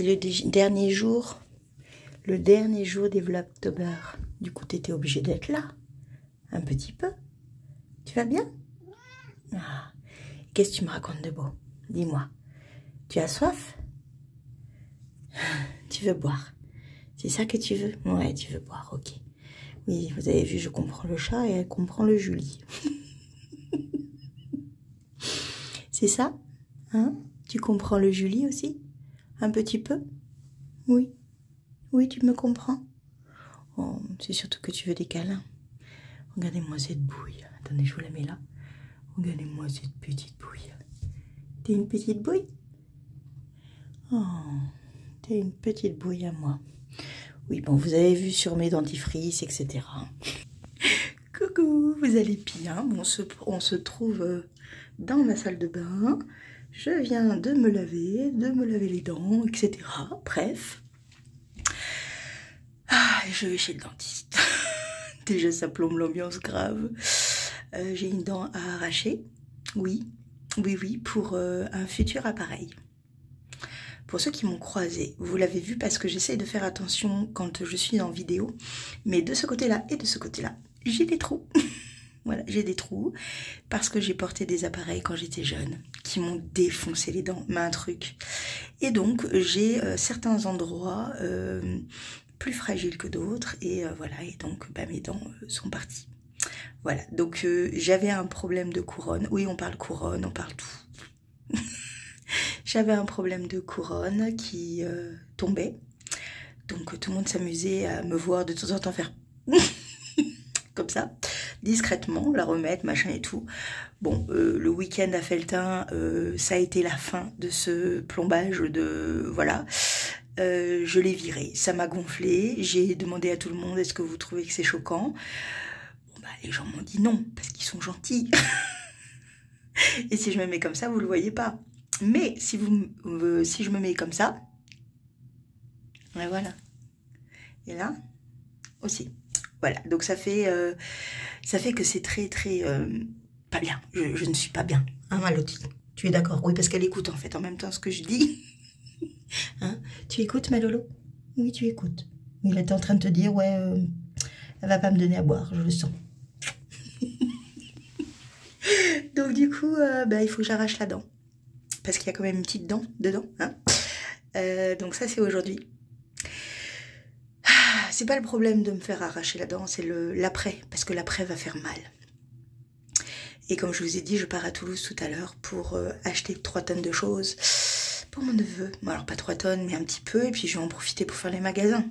C'est le dernier jour des Vlogtober. Du coup, tu étais obligé d'être là. Un petit peu. Tu vas bien? Ah. Qu'est-ce que tu me racontes de beau? Dis-moi. Tu as soif? Tu veux boire? C'est ça que tu veux? Ouais, tu veux boire, ok. Oui, vous avez vu, je comprends le chat et elle comprend le Julie. C'est ça? Hein? Tu comprends le Julie aussi? Un petit peu? Oui. Oui, tu me comprends? Oh, c'est surtout que tu veux des câlins. Regardez-moi cette bouille. Attendez, je vous la mets là. Regardez-moi cette petite bouille. T'es une petite bouille? Oh, t'es une petite bouille à moi. Oui, bon, vous avez vu sur mes dentifrices, etc. Coucou, vous allez bien? Bon, on se trouve dans ma salle de bain. Je viens de me laver les dents, etc. Bref. Ah, je vais chez le dentiste. Déjà, ça plombe l'ambiance grave. J'ai une dent à arracher. Oui, pour un futur appareil. Pour ceux qui m'ont croisé, vous l'avez vu parce que j'essaie de faire attention quand je suis en vidéo. Mais de ce côté-là et de ce côté-là, j'ai des trous. Voilà, j'ai des trous parce que j'ai porté des appareils quand j'étais jeune qui m'ont défoncé les dents, mais un truc. Et donc, j'ai certains endroits plus fragiles que d'autres et voilà, et donc mes dents sont parties. Voilà, donc j'avais un problème de couronne. Oui, on parle couronne, on parle tout. J'avais un problème de couronne qui tombait. Donc tout le monde s'amusait à me voir de temps en temps faire comme ça, discrètement, la remettre, machin et tout. Bon, le week-end à Felletin, ça a été la fin de ce plombage de... Voilà. Je l'ai viré, ça m'a gonflé. J'ai demandé à tout le monde, est-ce que vous trouvez que c'est choquant? Bon, bah, les gens m'ont dit non, parce qu'ils sont gentils. Et si je me mets comme ça, vous le voyez pas. Mais si je me mets comme ça, et voilà. Et là aussi. Voilà. Donc ça fait que c'est très pas bien. Je ne suis pas bien. Hein, Malotti? Tu es d'accord? Oui, parce qu'elle écoute en fait en même temps ce que je dis. Hein? Tu écoutes, Malolo? Oui, tu écoutes. Il était en train de te dire, ouais, elle va pas me donner à boire, je le sens. Donc du coup, il faut que j'arrache la dent. Parce qu'il y a quand même une petite dent dedans. Hein, donc ça, c'est aujourd'hui. C'est pas le problème de me faire arracher la dent, c'est l'après. Parce que l'après va faire mal. Et comme je vous ai dit, je pars à Toulouse tout à l'heure pour acheter 3 tonnes de choses pour mon neveu. Bon, alors pas 3 tonnes, mais un petit peu. Et puis je vais en profiter pour faire les magasins.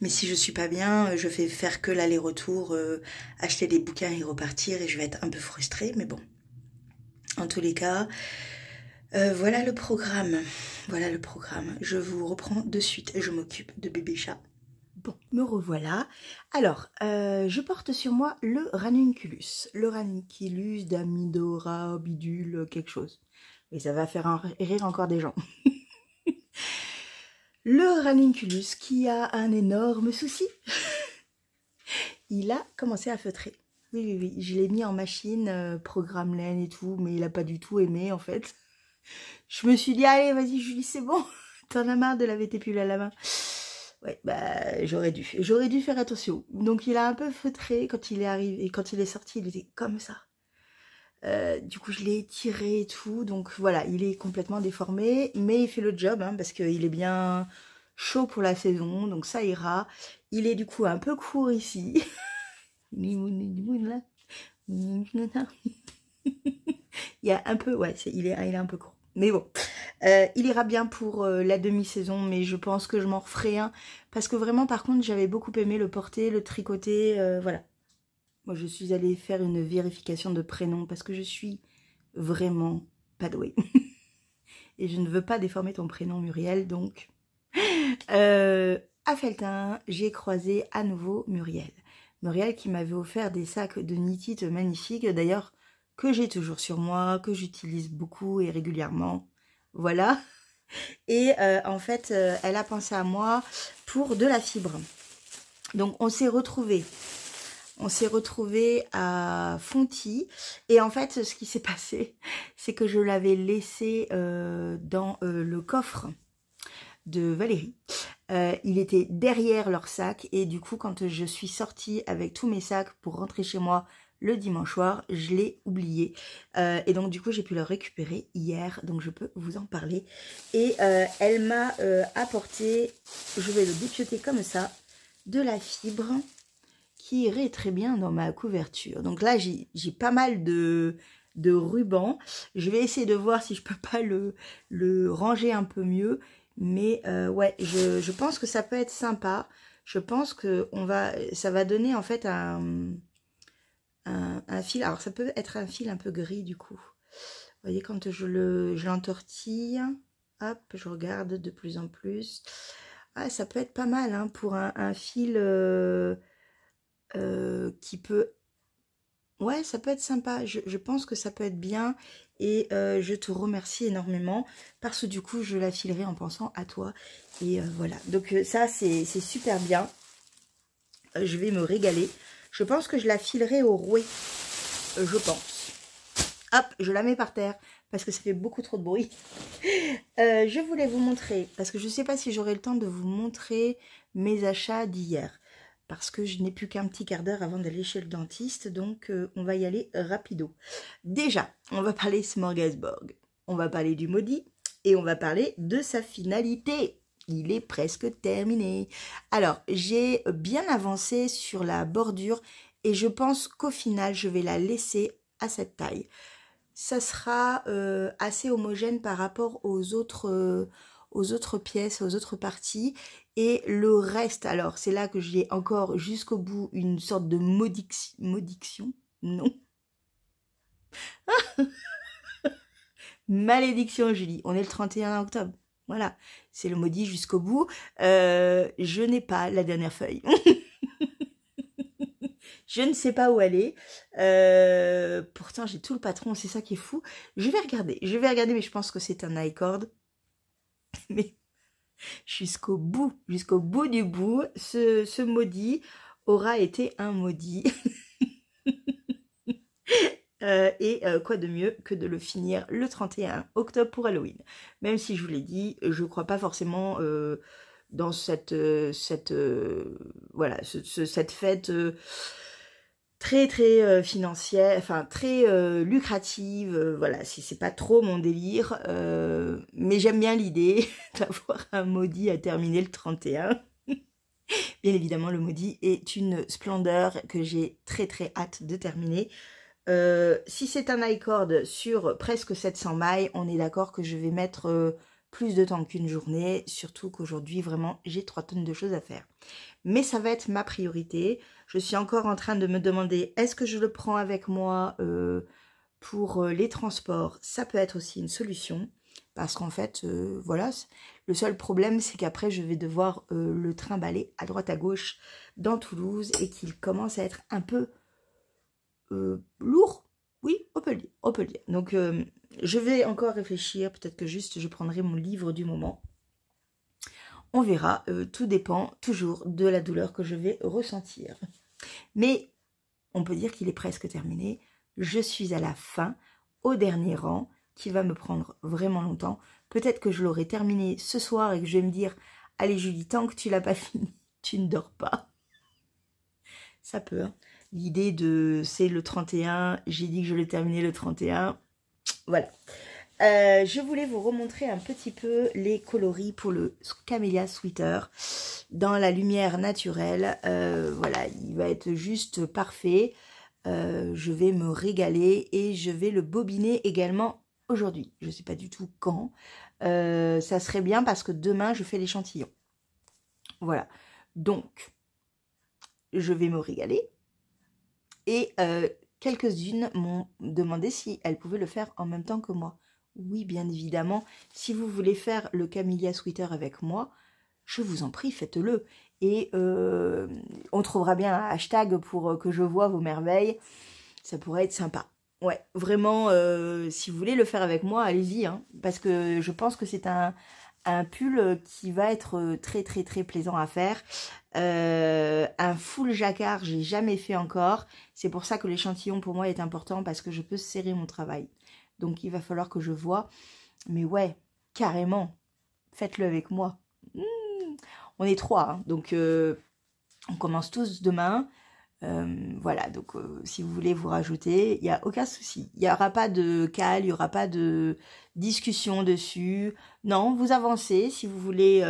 Mais si je suis pas bien, je vais faire que l'aller-retour, acheter des bouquins et repartir. Et je vais être un peu frustrée, mais bon. En tous les cas... voilà le programme. Voilà le programme. Je vous reprends de suite. Je m'occupe de bébé chat. Bon, me revoilà. Alors, je porte sur moi le ranunculus. Le ranunculus d'Amidora, bidule, quelque chose. Et ça va faire rire encore des gens. Le ranunculus qui a un énorme souci. Il a commencé à feutrer. Oui. Je l'ai mis en machine, programme laine et tout, mais il n'a pas du tout aimé en fait. Je me suis dit, allez, vas-y, Julie, c'est bon. T'en as marre de laver tes pulls à la main. Ouais, j'aurais dû faire attention. Donc, il a un peu feutré quand il est arrivé. Et quand il est sorti, il était comme ça. Du coup, je l'ai étiré et tout. Donc, voilà, il est complètement déformé. Mais il fait le job, hein, parce qu'il est bien chaud pour la saison. Donc, ça ira. Il est du coup un peu court ici. Il y a un peu... Ouais, il est un peu court. Mais bon, il ira bien pour la demi-saison, mais je pense que je m'en referai un. Parce que vraiment, par contre, j'avais beaucoup aimé le porter, le tricoter, voilà. Moi, je suis allée faire une vérification de prénom parce que je suis vraiment pas douée. Et je ne veux pas déformer ton prénom, Muriel, donc... à Felletin, j'ai croisé à nouveau Muriel. Muriel qui m'avait offert des sacs de Knit-It magnifiques, d'ailleurs... que j'ai toujours sur moi, que j'utilise beaucoup et régulièrement, voilà. Et en fait, elle a pensé à moi pour de la fibre. Donc, on s'est retrouvés à Fonty. Et en fait, ce qui s'est passé, c'est que je l'avais laissé dans le coffre de Valérie. Il était derrière leur sac et du coup quand je suis sortie avec tous mes sacs pour rentrer chez moi le dimanche soir, je l'ai oublié. Et donc du coup j'ai pu le récupérer hier, donc je peux vous en parler. Et elle m'a apporté, je vais le dépioter comme ça, de la fibre qui irait très bien dans ma couverture. Donc là j'ai pas mal de ruban. Je vais essayer de voir si je peux pas le ranger un peu mieux. Mais ouais, je pense que ça peut être sympa. Je pense que ça va donner en fait un fil. Alors ça peut être un fil un peu gris du coup. Vous voyez quand je l'entortille, hop, je regarde de plus en plus. Ah, ça peut être pas mal hein, pour un fil qui peut... Ouais, ça peut être sympa. Je pense que ça peut être bien. Et je te remercie énormément parce que du coup, je la filerai en pensant à toi. Et voilà. Donc ça, c'est super bien. Je vais me régaler. Je pense que je la filerai au rouet. Je pense. Hop, je la mets par terre parce que ça fait beaucoup trop de bruit. Je voulais vous montrer, parce que je ne sais pas si j'aurai le temps de vous montrer mes achats d'hier. Parce que je n'ai plus qu'un petit quart d'heure avant d'aller chez le dentiste, donc on va y aller rapido. Déjà, on va parler smorgasbord, on va parler du maudit et on va parler de sa finalité. Il est presque terminé. Alors, j'ai bien avancé sur la bordure et je pense qu'au final, je vais la laisser à cette taille. Ça sera assez homogène par rapport aux autres pièces, aux autres parties. Et le reste, alors c'est là que j'ai encore jusqu'au bout une sorte de malédiction, non. Malédiction, Julie, on est le 31 octobre. Voilà, c'est le maudit jusqu'au bout. Je n'ai pas la dernière feuille. Je ne sais pas où aller. Pourtant, j'ai tout le patron, c'est ça qui est fou. Je vais regarder, mais je pense que c'est un iCord. Mais jusqu'au bout du bout, ce maudit aura été un maudit. Quoi de mieux que de le finir le 31 octobre pour Halloween. Même si je vous l'ai dit, je ne crois pas forcément dans cette fête très financière, enfin très lucrative, voilà, c'est pas trop mon délire, mais j'aime bien l'idée d'avoir un maudit à terminer le 31. Bien évidemment, le maudit est une splendeur que j'ai très hâte de terminer. Si c'est un iCord sur presque 700 mailles, on est d'accord que je vais mettre plus de temps qu'une journée, surtout qu'aujourd'hui, vraiment, j'ai 3 tonnes de choses à faire. Mais ça va être ma priorité. Je suis encore en train de me demander, est-ce que je le prends avec moi pour les transports? Ça peut être aussi une solution. Parce qu'en fait, voilà, le seul problème, c'est qu'après, je vais devoir le trimballer à droite à gauche dans Toulouse et qu'il commence à être un peu lourd. Oui, on peut le dire. Donc, je vais encore réfléchir. Peut-être que juste, je prendrai mon livre du moment. On verra, tout dépend toujours de la douleur que je vais ressentir. Mais on peut dire qu'il est presque terminé. Je suis à la fin, au dernier rang, qui va me prendre vraiment longtemps. Peut-être que je l'aurai terminé ce soir et que je vais me dire « Allez Julie, tant que tu l'as pas fini, tu ne dors pas. » Ça peut, hein. L'idée de « c'est le 31, j'ai dit que je l'ai terminé le 31. » Voilà. Je voulais vous remontrer un petit peu les coloris pour le Camellia Sweater dans la lumière naturelle. Voilà, il va être juste parfait. Je vais me régaler et je vais le bobiner également aujourd'hui. Je ne sais pas du tout quand. Ça serait bien parce que demain, je fais l'échantillon. Voilà. Donc, je vais me régaler. Et quelques-unes m'ont demandé si elles pouvaient le faire en même temps que moi. Oui, bien évidemment, si vous voulez faire le Camellia Sweater avec moi, je vous en prie, faites-le. Et on trouvera bien un hashtag pour que je vois vos merveilles. Ça pourrait être sympa. Ouais, vraiment, si vous voulez le faire avec moi, allez-y. Hein, parce que je pense que c'est un pull qui va être très plaisant à faire. Un full jacquard, j'ai jamais fait encore. C'est pour ça que l'échantillon pour moi est important parce que je peux serrer mon travail. Donc il va falloir que je vois. Mais ouais, carrément, faites-le avec moi. On est 3, hein, donc on commence tous demain. Voilà, donc si vous voulez vous rajouter, il n'y a aucun souci. Il n'y aura pas de cale, il n'y aura pas de discussion dessus. Non, vous avancez. Si vous voulez,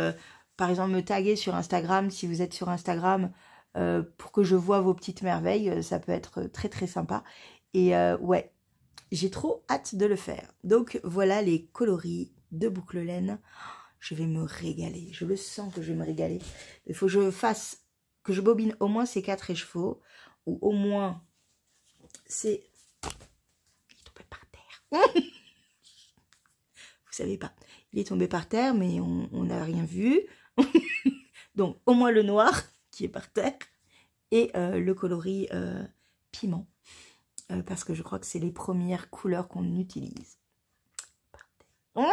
par exemple, me taguer sur Instagram, si vous êtes sur Instagram, pour que je vois vos petites merveilles, ça peut être très très sympa. Et ouais, j'ai trop hâte de le faire. Donc voilà les coloris de boucle laine. Je vais me régaler. Je le sens que je vais me régaler. Il faut que je fasse, que je bobine au moins ces 4 écheveaux. Ou au moins, c'est... Il est tombé par terre. Vous savez pas. Il est tombé par terre, mais on n'a rien vu. Donc, au moins le noir qui est par terre. Et le coloris piment. Parce que je crois que c'est les premières couleurs qu'on utilise. Par terre.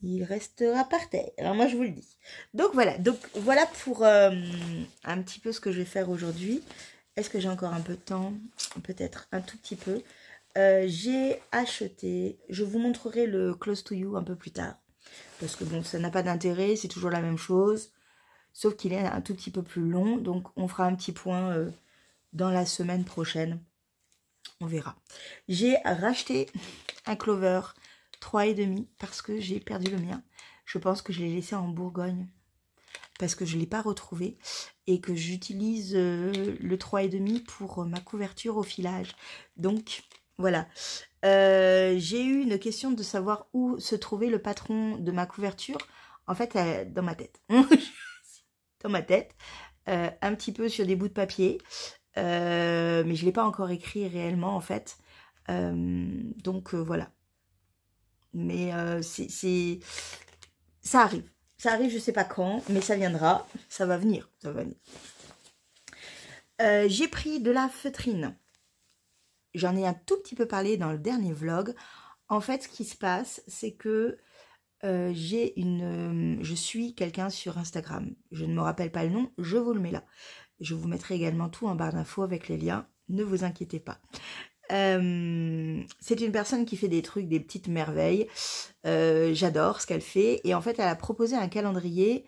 Il restera par terre. Alors moi, je vous le dis. Donc, voilà pour un petit peu ce que je vais faire aujourd'hui. Est-ce que j'ai encore un peu de temps? Peut-être un tout petit peu. J'ai acheté... Je vous montrerai le Close to You un peu plus tard. Parce que bon, ça n'a pas d'intérêt. C'est toujours la même chose. Sauf qu'il est un tout petit peu plus long. Donc, on fera un petit point dans la semaine prochaine. On verra. J'ai racheté un Clover 3,5 parce que j'ai perdu le mien. Je pense que je l'ai laissé en Bourgogne parce que je ne l'ai pas retrouvé et que j'utilise le 3,5 pour ma couverture au filage. Donc, voilà. J'ai eu une question de savoir où se trouvait le patron de ma couverture. En fait, dans ma tête. Dans ma tête. Un petit peu sur des bouts de papier. Mais je ne l'ai pas encore écrit réellement, en fait. Donc, voilà. Mais ça arrive. Ça arrive, je sais pas quand, mais ça viendra. Ça va venir. Ça va venir. J'ai pris de la feutrine. J'en ai un tout petit peu parlé dans le dernier vlog. En fait, ce qui se passe, c'est que je suis quelqu'un sur Instagram. Je ne me rappelle pas le nom, je vous le mets là. Je vous mettrai également tout en barre d'infos avec les liens. Ne vous inquiétez pas. C'est une personne qui fait des trucs, des petites merveilles. J'adore ce qu'elle fait. Et en fait, elle a proposé un calendrier.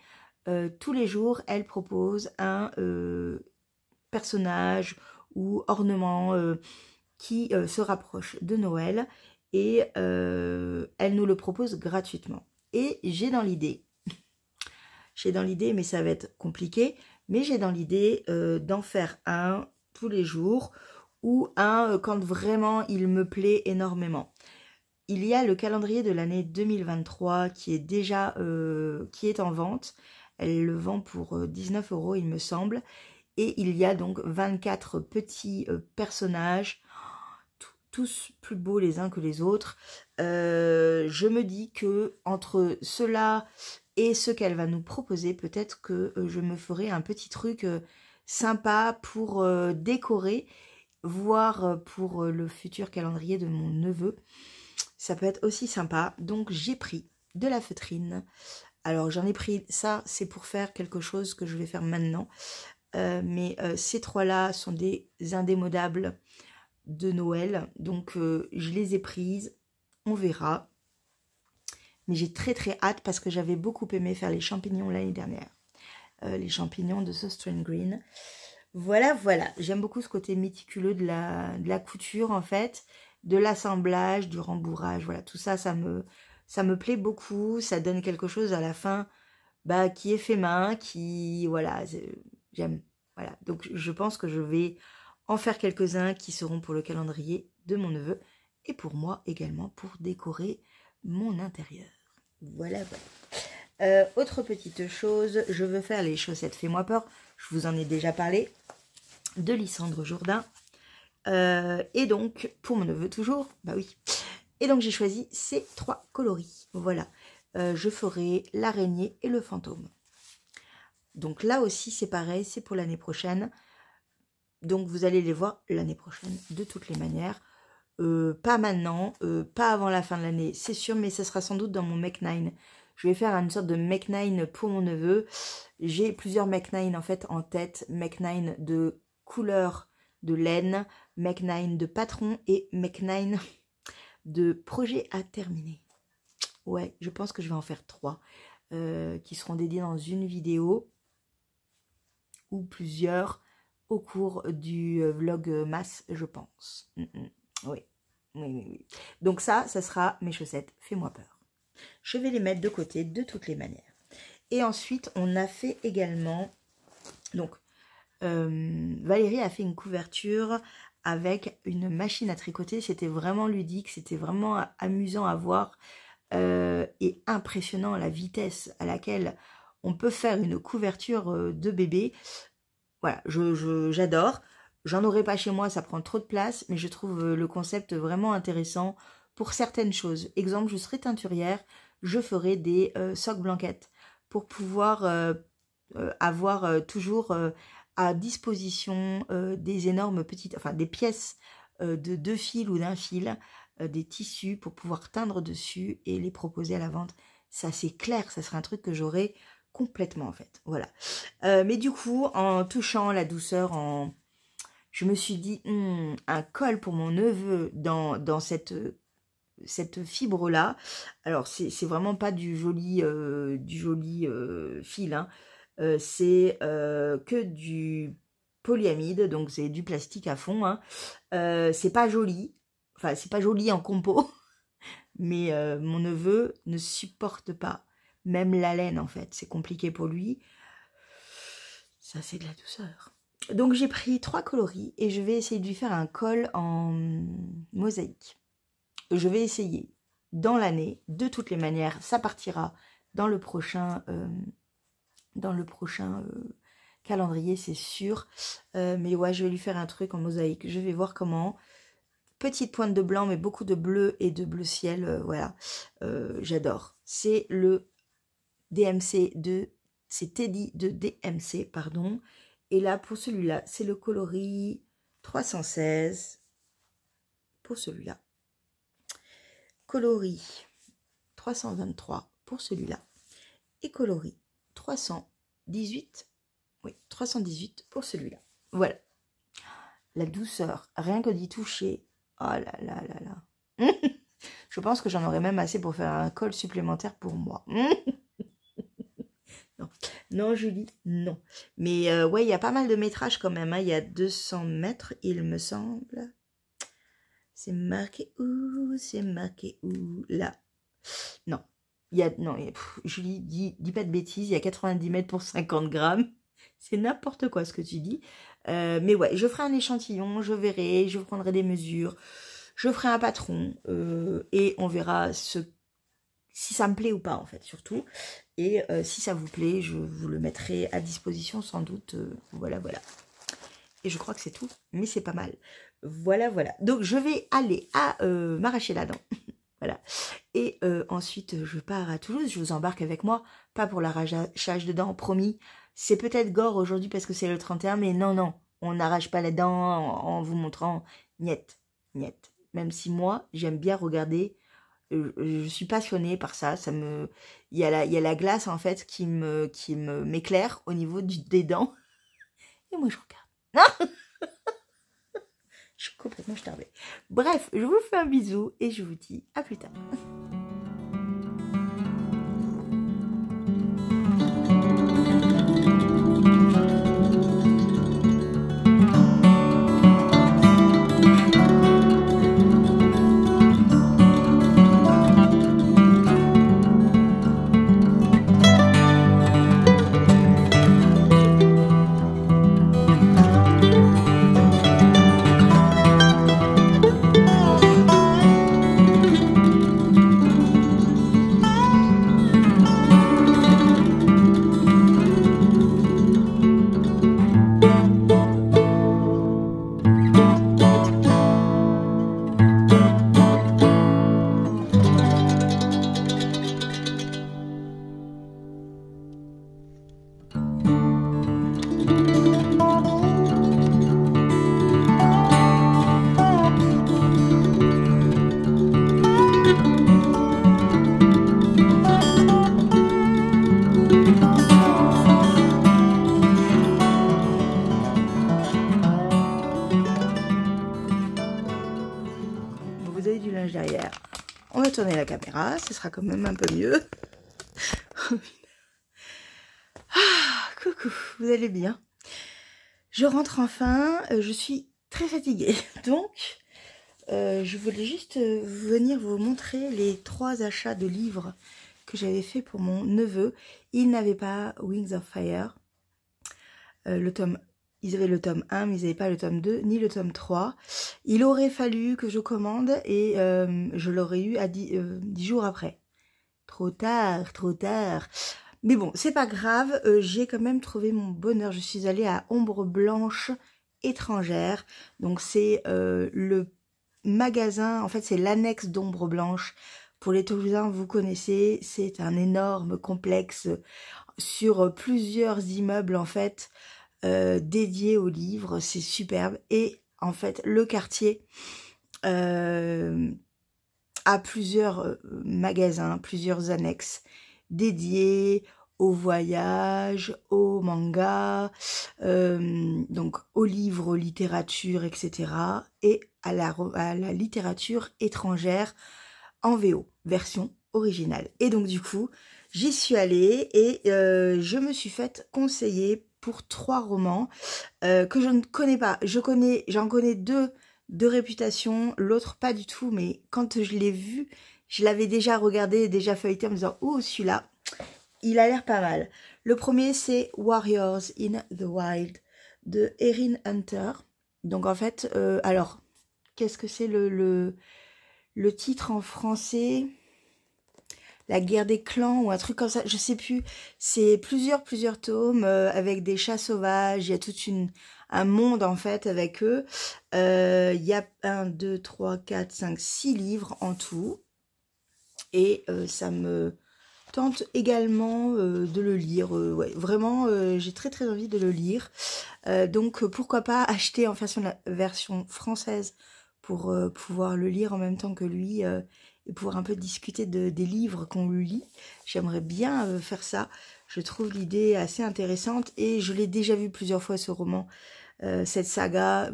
Tous les jours, elle propose un personnage ou ornement qui se rapproche de Noël. Et elle nous le propose gratuitement. Et j'ai dans l'idée, mais ça va être compliqué, mais j'ai dans l'idée d'en faire un tous les jours ou un quand vraiment il me plaît énormément. Il y a le calendrier de l'année 2023 qui est déjà qui est en vente. Elle le vend pour 19 €, il me semble. Et il y a donc 24 petits personnages, tous plus beaux les uns que les autres. Je me dis que entre ceux-là et ce qu'elle va nous proposer, peut-être que je me ferai un petit truc sympa pour décorer, voire pour le futur calendrier de mon neveu. Ça peut être aussi sympa. Donc j'ai pris de la feutrine. Alors j'en ai pris, ça c'est pour faire quelque chose que je vais faire maintenant. Mais ces trois-là sont des indémodables de Noël. Donc je les ai prises. On verra. Mais j'ai très très hâte parce que j'avais beaucoup aimé faire les champignons l'année dernière. Les champignons de So Strange Green. Voilà, voilà. J'aime beaucoup ce côté méticuleux de la couture en fait. De l'assemblage, du rembourrage. Voilà, tout ça, ça me plaît beaucoup. Ça donne quelque chose à la fin qui est fait main, qui... Voilà, j'aime. Voilà, donc je pense que je vais en faire quelques-uns qui seront pour le calendrier de mon neveu. Et pour moi également pour décorer mon intérieur. Voilà, voilà. Autre petite chose, je veux faire les chaussettes Fais-moi peur. Je vous en ai déjà parlé. De Lysandre Jourdain. Et donc, pour mon neveu toujours, bah oui. Et donc, j'ai choisi ces trois coloris. Voilà. Je ferai l'araignée et le fantôme. Donc là aussi, c'est pareil, c'est pour l'année prochaine. Donc, vous allez les voir l'année prochaine, de toutes les manières. Pas maintenant, pas avant la fin de l'année, c'est sûr, mais ce sera sans doute dans mon Make 9. Je vais faire une sorte de Make 9 pour mon neveu. J'ai plusieurs Make 9 en fait en tête. Make 9 de couleur de laine, Make 9 de patron et Make 9 de projet à terminer. Ouais, je pense que je vais en faire 3. qui seront dédiés dans une vidéo ou plusieurs au cours du vlog masse, je pense. Oui. Oui. Donc ça sera mes chaussettes Fais-moi peur. Je vais les mettre de côté de toutes les manières. Et ensuite, on a fait également... Donc, Valérie a fait une couverture avec une machine à tricoter. C'était vraiment ludique, c'était vraiment amusant à voir et impressionnant la vitesse à laquelle on peut faire une couverture de bébé. Voilà, j'adore. J'en aurai pas chez moi, ça prend trop de place, mais je trouve le concept vraiment intéressant pour certaines choses. Exemple, je serai teinturière, je ferai des socs blanquettes pour pouvoir avoir toujours à disposition des énormes petites, enfin des pièces de 2 fils ou d'1 fil, des tissus pour pouvoir teindre dessus et les proposer à la vente. Ça c'est clair, ça serait un truc que j'aurais complètement en fait. Voilà. Mais du coup, en touchant la douceur, je me suis dit, un col pour mon neveu dans cette fibre-là. Alors, c'est vraiment pas du joli fil, hein. C'est que du polyamide, donc c'est du plastique à fond, hein. C'est pas joli, enfin, c'est pas joli en compo, mais mon neveu ne supporte pas, même la laine, en fait. C'est compliqué pour lui. Ça, c'est de la douceur. Donc j'ai pris 3 coloris et je vais essayer de lui faire un col en mosaïque. Je vais essayer dans l'année, de toutes les manières, ça partira dans le prochain calendrier, c'est sûr. Mais ouais, je vais lui faire un truc en mosaïque. Je vais voir comment. Petite pointe de blanc, mais beaucoup de bleu et de bleu ciel. Voilà, j'adore. C'est le DMC c'est Teddy de DMC, pardon. Et là, pour celui-là, c'est le coloris 316 pour celui-là. Coloris 323 pour celui-là. Et coloris 318, oui, 318 pour celui-là. Voilà. La douceur, rien que d'y toucher. Oh là là là là. Je pense que j'en aurais même assez pour faire un col supplémentaire pour moi. Non, Julie, non. Mais ouais, il y a pas mal de métrage quand même. Hein. Il y a 200 mètres, il me semble. C'est marqué où? C'est marqué où? Là. Non. Julie, dis pas de bêtises. Il y a 90 mètres pour 50 grammes. C'est n'importe quoi ce que tu dis. Mais ouais, je ferai un échantillon, je verrai, je prendrai des mesures. Je ferai un patron et on verra si ça me plaît ou pas en fait, surtout. Et si ça vous plaît, je vous le mettrai à disposition sans doute. Voilà. Et je crois que c'est tout, mais c'est pas mal. Voilà. Donc je vais aller à m'arracher la dent. Voilà. Et ensuite, je pars à Toulouse. Je vous embarque avec moi. Pas pour l'arrachage de dents, promis. C'est peut-être gore aujourd'hui parce que c'est le 31, mais non. On n'arrache pas les dents en vous montrant. Niet. Même si moi, j'aime bien regarder. Je suis passionnée par ça. Il y a la glace en fait qui m'éclaire au niveau des dents. Et moi je regarde. Je suis complètement starbée. Bref, je vous fais un bisou et je vous dis à plus tard. Derrière. On va tourner la caméra, ce sera quand même un peu mieux. coucou, vous allez bien? Je rentre enfin, je suis très fatiguée, donc je voulais juste venir vous montrer les 3 achats de livres que j'avais fait pour mon neveu. Il n'avait pas Wings of Fire, ils avaient le tome 1, mais ils n'avaient pas le tome 2, ni le tome 3. Il aurait fallu que je commande et je l'aurais eu à 10 jours après. Trop tard, trop tard. Mais bon, c'est pas grave, j'ai quand même trouvé mon bonheur. Je suis allée à Ombre Blanche Étrangère. Donc c'est le magasin, en fait c'est l'annexe d'Ombre Blanche. Pour les Toulousains, vous connaissez, c'est un énorme complexe sur plusieurs immeubles en fait, dédiés aux livres. C'est superbe. Et en fait, le quartier a plusieurs magasins, plusieurs annexes dédiés au voyage, au manga, donc aux livres, aux littératures, etc. et à la littérature étrangère en VO, version originale. Et donc du coup, j'y suis allée et je me suis faite conseiller pour 3 romans que je ne connais pas. J'en connais 2 de réputation, l'autre pas du tout, mais quand je l'ai vu, je l'avais déjà regardé, déjà feuilleté en me disant « Oh, celui-là, il a l'air pas mal ». Le premier, c'est Warriors in the Wild de Erin Hunter. Donc en fait, alors, qu'est-ce que c'est le titre en français ? La guerre des clans ou un truc comme ça, je sais plus. C'est plusieurs tomes avec des chats sauvages. Il y a tout un monde en fait avec eux. Il y a 1, 2, 3, 4, 5, 6 livres en tout. Et ça me tente également de le lire. Ouais, vraiment, j'ai très envie de le lire. Donc pourquoi pas acheter en version française pour pouvoir le lire en même temps que lui et pouvoir un peu discuter des livres qu'on lui lit. J'aimerais bien faire ça. Je trouve l'idée assez intéressante et je l'ai déjà vu plusieurs fois ce roman, cette saga.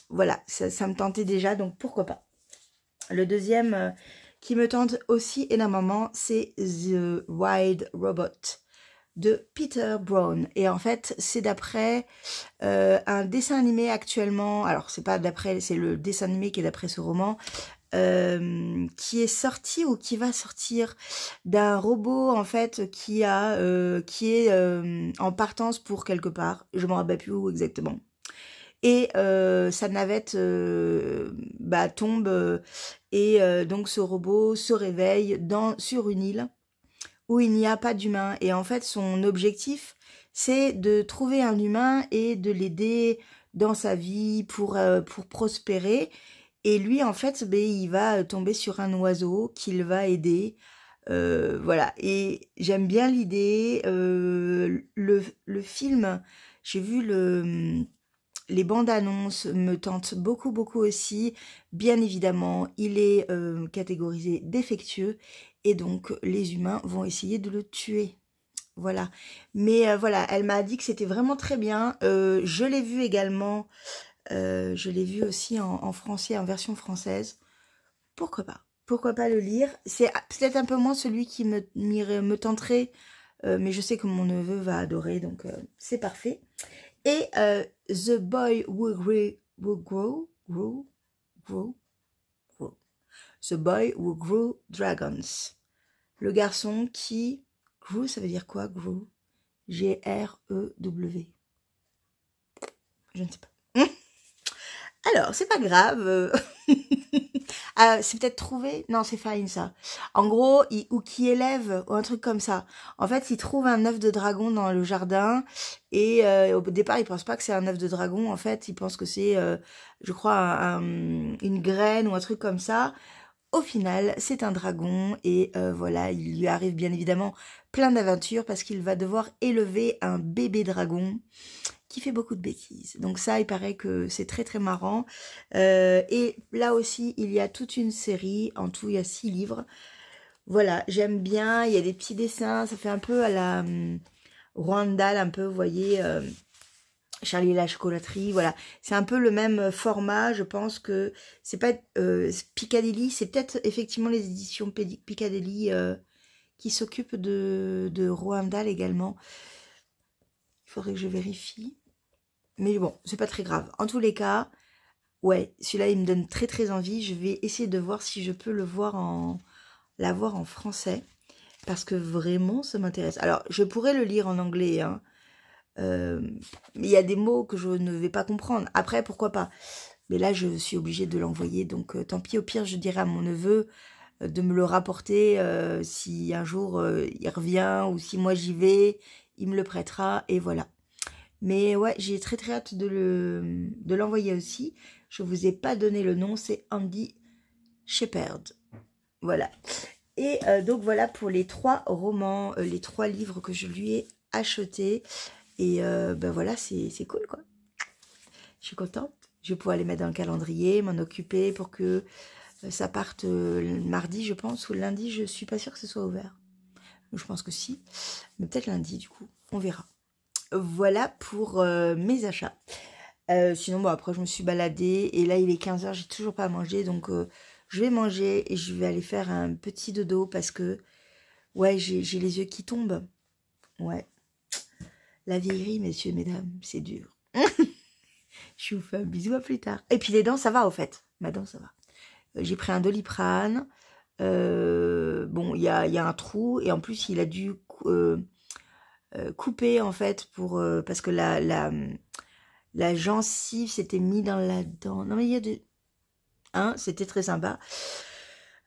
Voilà, ça me tentait déjà, donc pourquoi pas. Le deuxième qui me tente aussi énormément, c'est The Wild Robot de Peter Brown. Et en fait, c'est d'après un dessin animé actuellement. Alors, c'est pas d'après, c'est le dessin animé qui est d'après ce roman, qui est sorti ou qui va sortir d'un robot en fait qui est en partance pour quelque part. Je m'en rappelle plus où exactement. Et sa navette tombe et donc ce robot se réveille sur une île où il n'y a pas d'humain. Et en fait, son objectif, c'est de trouver un humain et de l'aider dans sa vie pour prospérer. Et lui, en fait, il va tomber sur un oiseau qu'il va aider. Voilà. Et j'aime bien l'idée. Le film, j'ai vu les bandes annonces me tentent beaucoup aussi. Bien évidemment, il est catégorisé défectueux et donc les humains vont essayer de le tuer. Voilà. Mais voilà, elle m'a dit que c'était vraiment très bien. Je l'ai vu également. Je l'ai vu aussi en français, en version française. Pourquoi pas? Pourquoi pas le lire? C'est peut-être un peu moins celui qui me tenterait, mais je sais que mon neveu va adorer, donc c'est parfait. Et The Boy Who Grew The Boy Who Grew Dragons. Le garçon qui... Grew, ça veut dire quoi, Grew? G-R-E-W. Je ne sais pas. Alors, c'est pas grave. C'est peut-être trouvé. Non, c'est fine ça. En gros, ou qui élève, ou un truc comme ça. En fait, il trouve un œuf de dragon dans le jardin. Et au départ, il pense pas que c'est un œuf de dragon. En fait, il pense que c'est, je crois, une graine ou un truc comme ça. Au final, c'est un dragon. Et voilà, il lui arrive bien évidemment plein d'aventures parce qu'il va devoir élever un bébé dragon qui fait beaucoup de bêtises. Donc ça, il paraît que c'est très marrant. Et là aussi, il y a toute une série. En tout, il y a 6 livres. Voilà, j'aime bien. Il y a des petits dessins. Ça fait un peu à la Rwanda, un peu, vous voyez, Charlie et la chocolaterie. Voilà, c'est un peu le même format. Je pense que c'est pas Piccadilly. C'est peut-être effectivement les éditions Piccadilly qui s'occupent de Rwanda également. Il Faudrait que je vérifie. Mais bon, c'est pas très grave. En tous les cas, ouais, celui-là, il me donne très très envie. Je vais essayer de voir si je peux l'avoir en français. Parce que vraiment, ça m'intéresse. Alors, je pourrais le lire en anglais, hein. Mais il y a des mots que je ne vais pas comprendre. Après, pourquoi pas? Mais là, je suis obligée de l'envoyer. Donc, tant pis, au pire, je dirai à mon neveu de me le rapporter si un jour il revient ou si moi j'y vais, il me le prêtera et voilà. Mais ouais, j'ai très très hâte de l'envoyer aussi. Je vous ai pas donné le nom, c'est Andy Shepherd. Voilà. Et donc voilà pour les 3 romans, les 3 livres que je lui ai achetés. Et ben voilà, c'est cool quoi. Je suis contente. Je vais pouvoir les mettre dans le calendrier, m'en occuper pour que ça parte mardi, je pense, ou lundi. Je suis pas sûre que ce soit ouvert. Je pense que si. Mais peut-être lundi, du coup. On verra. Voilà pour mes achats. Sinon, bon, après, je me suis baladée. Et là, il est 15 h, j'ai toujours pas mangé. Donc, je vais manger et je vais aller faire un petit dodo parce que, ouais, j'ai les yeux qui tombent. Ouais. La vieillerie, messieurs, mesdames, c'est dur. Je vous fais un bisou, à plus tard. Et puis les dents, ça va, au fait. Ma dent, ça va. J'ai pris un Doliprane. Bon, il y a un trou. Et en plus, il a dû couper, en fait, parce que la gencive s'était mis dans la dent. Non, mais il y a des... Hein, c'était très sympa.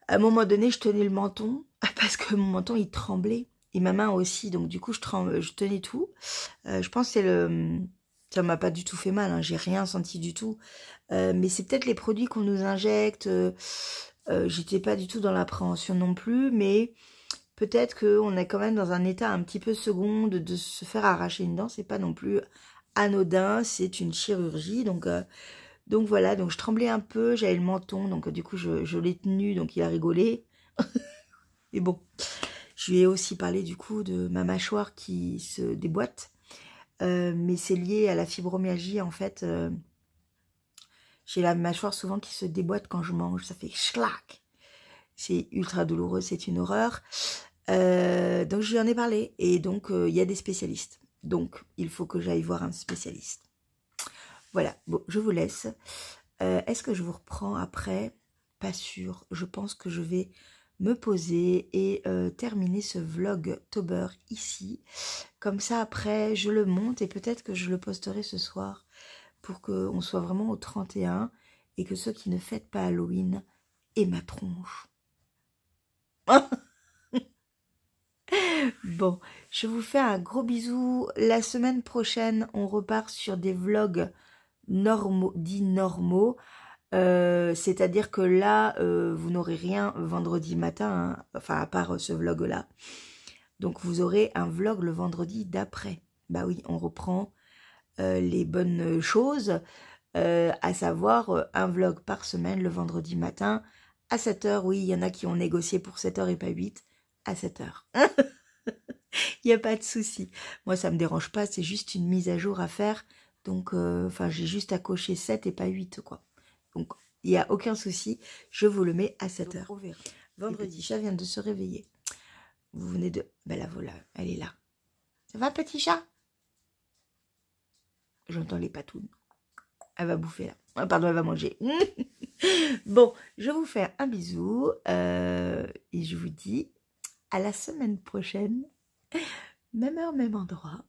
À un moment donné, je tenais le menton. Parce que mon menton, il tremblait. Et ma main aussi. Donc, du coup, je tenais tout. Je pense que c'est le... Ça m'a pas du tout fait mal, hein, j'ai rien senti du tout. Mais c'est peut-être les produits qu'on nous injecte. J'étais pas du tout dans l'appréhension non plus, mais peut-être qu'on est quand même dans un état un petit peu second de se faire arracher une dent. C'est pas non plus anodin, c'est une chirurgie. Donc voilà, donc je tremblais un peu, j'avais le menton, donc du coup je l'ai tenu, donc il a rigolé. Et bon, je lui ai aussi parlé du coup de ma mâchoire qui se déboîte. Mais c'est lié à la fibromyalgie en fait. J'ai la mâchoire souvent qui se déboîte quand je mange, ça fait schlac. C'est ultra douloureux, c'est une horreur. Donc je lui en ai parlé et donc il y a des spécialistes. Donc il faut que j'aille voir un spécialiste. Voilà, bon, je vous laisse. Est-ce que je vous reprends après? Pas sûr. Je pense que je vais me poser et terminer ce vlog Tober ici. Comme ça, après, je le monte et peut-être que je le posterai ce soir pour qu'on soit vraiment au 31 et que ceux qui ne fêtent pas Halloween aient ma tronche. Bon, je vous fais un gros bisou. La semaine prochaine, on repart sur des vlogs normaux, dits normaux. C'est-à-dire que là, vous n'aurez rien vendredi matin, hein, enfin à part ce vlog-là. Donc vous aurez un vlog le vendredi d'après. Bah oui, on reprend les bonnes choses, à savoir un vlog par semaine le vendredi matin à 7 h. Oui, il y en a qui ont négocié pour 7 h et pas 8, à 7 h. Il n'y a pas de souci. Moi, ça me dérange pas, c'est juste une mise à jour à faire. Donc, enfin, j'ai juste à cocher 7 et pas 8, quoi. Donc, il n'y a aucun souci. Je vous le mets à 7 h. On verra. Vendredi, chat vient de se réveiller. Vous venez de... Ben la voilà, elle est là. Ça va, petit chat? J'entends les patounes. Elle va bouffer, là. Ah, pardon, elle va manger. Bon, je vous fais un bisou. Et je vous dis à la semaine prochaine. Même heure, même endroit.